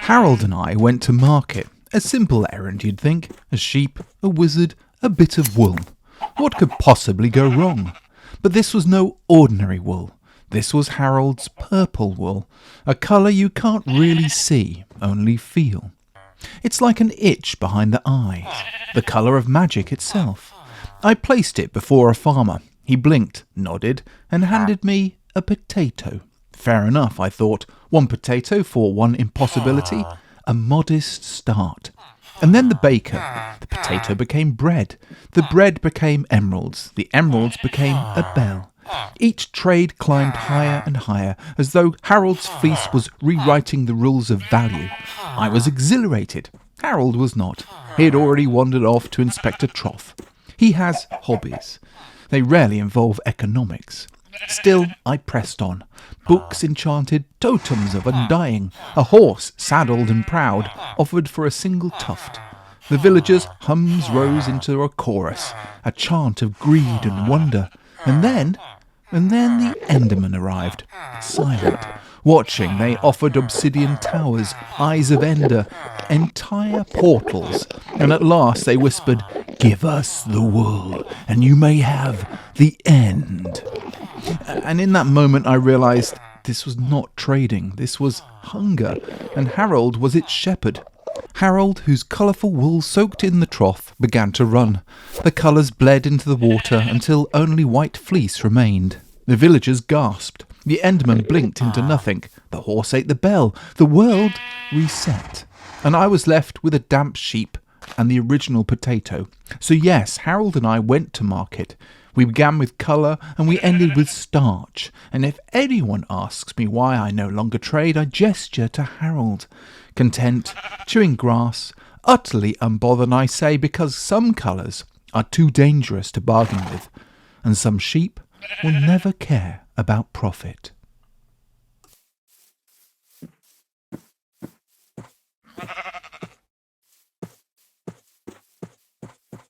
Harold and I went to market. A simple errand, you'd think. A sheep, a wizard, a bit of wool. What could possibly go wrong? But this was no ordinary wool. This was Harold's purple wool, a colour you can't really see, only feel. It's like an itch behind the eyes, the colour of magic itself. I placed it before a farmer. He blinked, nodded, and handed me a potato. Fair enough, I thought. One potato for one impossibility. A modest start. And then the baker. The potato became bread. The bread became emeralds. The emeralds became a bell. Each trade climbed higher and higher, as though Harold's feast was rewriting the rules of value. I was exhilarated. Harold was not. He had already wandered off to inspect a trough. He has hobbies. They rarely involve economics. Still, I pressed on. Books enchanted, totems of undying. A horse, saddled and proud, offered for a single tuft. The villagers' hums rose into a chorus, a chant of greed and wonder. And then the Endermen arrived, silent. Watching, they offered obsidian towers, eyes of Ender, entire portals. And at last they whispered, "Give us the wool, and you may have the end." And in that moment I realised this was not trading, this was hunger, and Harold was its shepherd. Harold, whose colourful wool soaked in the trough, began to run. The colours bled into the water until only white fleece remained. The villagers gasped. The Enderman blinked into nothing. The horse ate the bell. The world reset. And I was left with a damp sheep and the original potato. So yes, Harold and I went to market. We began with colour and we ended with starch. And if anyone asks me why I no longer trade, I gesture to Harold. Content, chewing grass, utterly unbothered, I say, because some colours are too dangerous to bargain with, and some sheep will never care about profit.